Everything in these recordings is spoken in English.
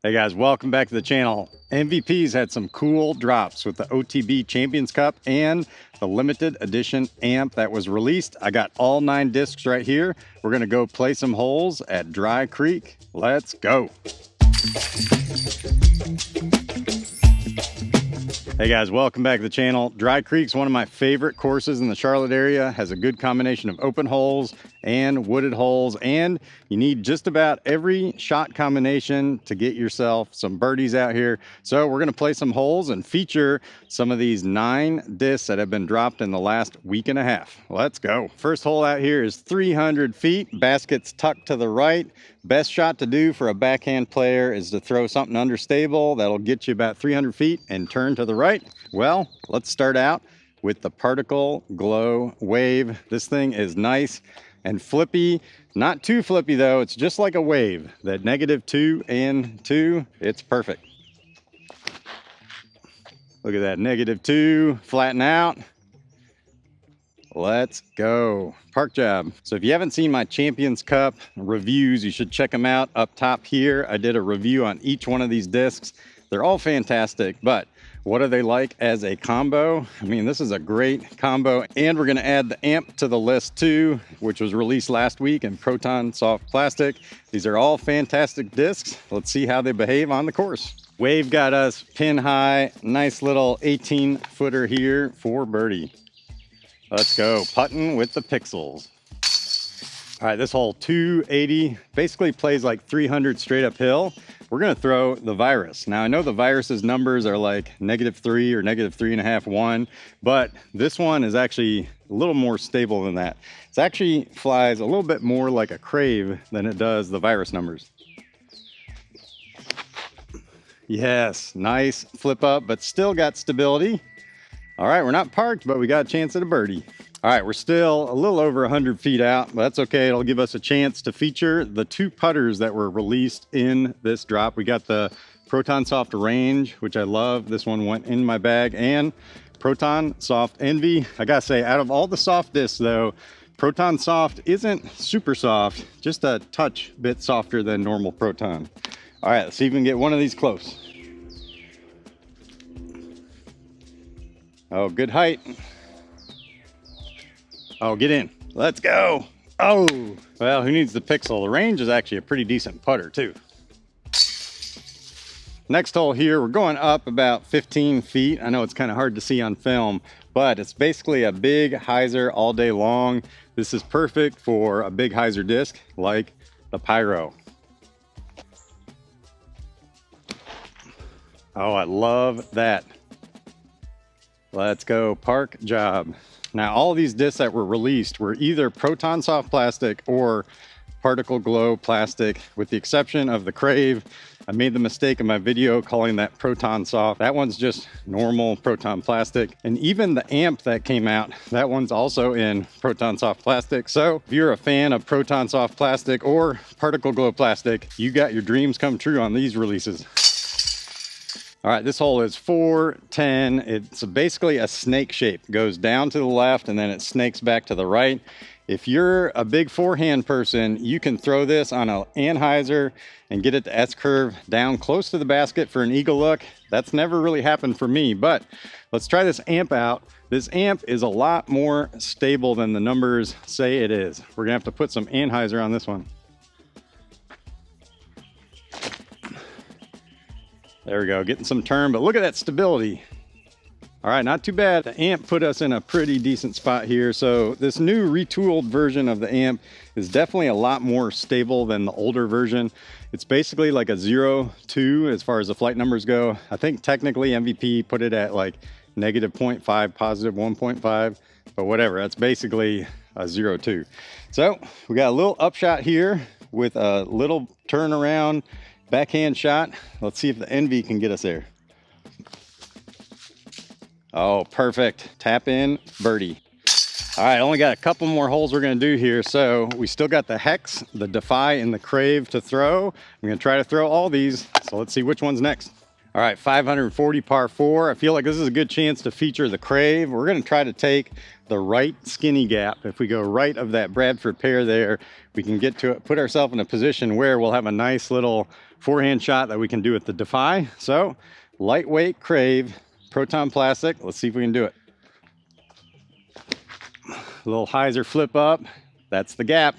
Hey guys, welcome back to the channel. MVP's had some cool drops with the OTB Champions Cup and the limited edition amp that was released. I got all 9 discs right here. We're gonna go play some holes at Dry Creek. Let's go. Hey guys, welcome back to the channel. Dry Creek's one of my favorite courses in the Charlotte area. Has a good combination of open holes and wooded holes, and you need just about every shot combination to get yourself some birdies out here. So we're gonna play some holes and feature some of these 9 discs that have been dropped in the last week and a half. Let's go. First hole out here is 300 feet, basket's tucked to the right. Best shot to do for a backhand player is to throw something understable. That'll get you about 300 feet and turn to the right. Well, let's start out with the Particle Glow Wave. This thing is nice and flippy. Not too flippy though, it's just like a wave. That -2 and 2, it's perfect. Look at that, -2, flatten out. Let's go. Park job. So if you haven't seen my Champions Cup reviews, you should check them out up top here. I did a review on each one of these discs. They're all fantastic, but what are they like as a combo? I mean, this is a great combo, and we're gonna add the amp to the list too, which was released last week in Proton Soft Plastic. These are all fantastic discs. Let's see how they behave on the course. Wave got us pin high, nice little 18-footer here for birdie. Let's go, putting with the pixels. All right, this hole 280 basically plays like 300 straight uphill. We're gonna throw the Virus. Now I know the Virus's numbers are like -3 or -3.5, 1, but this one is actually a little more stable than that. It actually flies a little bit more like a Crave than it does the Virus numbers. Yes, nice flip up, but still got stability. All right, we're not parked, but we got a chance at a birdie. All right, we're still a little over 100 feet out, but that's okay. It'll give us a chance to feature the 2 putters that were released in this drop. We got the Proton Soft Range, which I love. This one went in my bag, and Proton Soft Envy. I gotta say, out of all the soft discs though, Proton Soft isn't super soft, just a touch bit softer than normal Proton. All right, let's see if we can get one of these close. Oh, good height. Oh, get in. Let's go. Oh, well, who needs the pixel? The Range is actually a pretty decent putter too. Next hole here, we're going up about 15 feet. I know it's kind of hard to see on film, but it's basically a big hyzer all day long. This is perfect for a big hyzer disc like the Pyro. Oh, I love that. Let's go, park job. Now, all these discs that were released were either Proton Soft Plastic or Particle Glow Plastic, with the exception of the Crave. I made the mistake in my video calling that Proton Soft. That one's just normal Proton Plastic. And even the amp that came out, that one's also in Proton Soft Plastic. So if you're a fan of Proton Soft Plastic or Particle Glow Plastic, you got your dreams come true on these releases. All right, this hole is 410. It's basically a snake shape. It goes down to the left and then it snakes back to the right. If you're a big forehand person, you can throw this on an anhyzer and get it to S-curve down close to the basket for an eagle look. That's never really happened for me, but let's try this amp out. This amp is a lot more stable than the numbers say it is. We're gonna have to put some anhyzer on this one. There we go, getting some turn, but look at that stability. All right, not too bad. The amp put us in a pretty decent spot here. So this new retooled version of the amp is definitely a lot more stable than the older version. It's basically like a 0.2 as far as the flight numbers go. I think technically MVP put it at like -0.5, +1.5, but whatever, that's basically a 0.2. So we got a little upshot here with a little turnaround backhand shot. Let's see if the Envy can get us there. Oh, perfect. Tap in, birdie. All right, only got a couple more holes we're gonna do here. So we still got the Hex, the Defy, and the Crave to throw. I'm gonna try to throw all these. So let's see which one's next. All right, 540 par 4. I feel like this is a good chance to feature the Crave. We're going to try to take the right skinny gap. If we go right of that Bradford pair there, we can get to it, put ourselves in a position where we'll have a nice little forehand shot that we can do at the Defy. So, lightweight Crave, Proton plastic. Let's see if we can do it. A little hyzer flip up. That's the gap.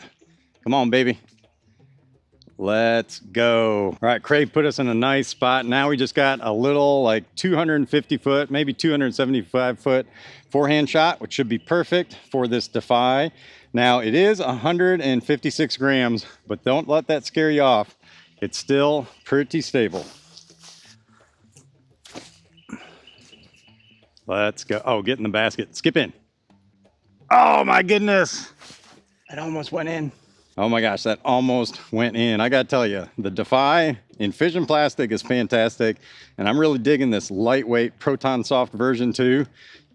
Come on, baby. Let's go. All right, Crave put us in a nice spot. Now we just got a little like 250 foot, maybe 275 foot forehand shot, which should be perfect for this Defy. Now it is 156 grams, but don't let that scare you off. It's still pretty stable. Let's go. Oh, get in the basket. Skip in. Oh my goodness. It almost went in. Oh my gosh, that almost went in. I gotta tell you, the Defy in fission plastic is fantastic, and I'm really digging this lightweight Proton Soft version too.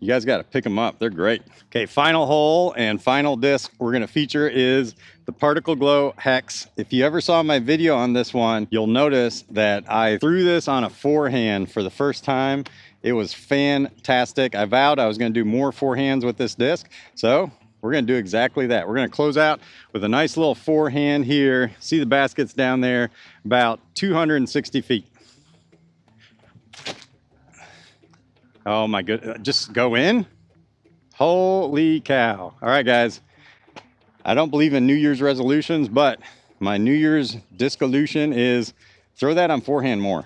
You guys gotta pick them up, they're great. Okay, final hole and final disc we're gonna feature is the Particle Glow Hex. If you ever saw my video on this one, you'll notice that I threw this on a forehand for the first time. It was fantastic. I vowed I was gonna do more forehands with this disc, so we're gonna do exactly that. We're gonna close out with a nice little forehand here. See the baskets down there, about 260 feet. Oh my goodness, just go in. Holy cow. All right, guys. I don't believe in New Year's resolutions, but my New Year's discolution is throw that on forehand more.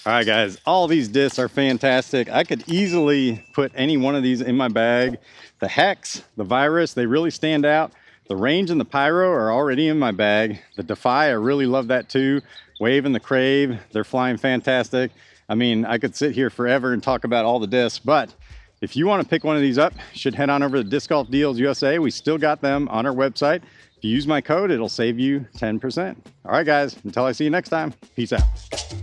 All right, guys, all these discs are fantastic. I could easily put any one of these in my bag. The Hex, the Virus, they really stand out. The Range and the Pyro are already in my bag. The Defy, I really love that too. Wave and the Crave, they're flying fantastic. I mean, I could sit here forever and talk about all the discs, but if you want to pick one of these up, you should head on over to Disc Golf Deals USA. We still got them on our website. If you use my code, it'll save you 10%. All right, guys, until I see you next time, peace out.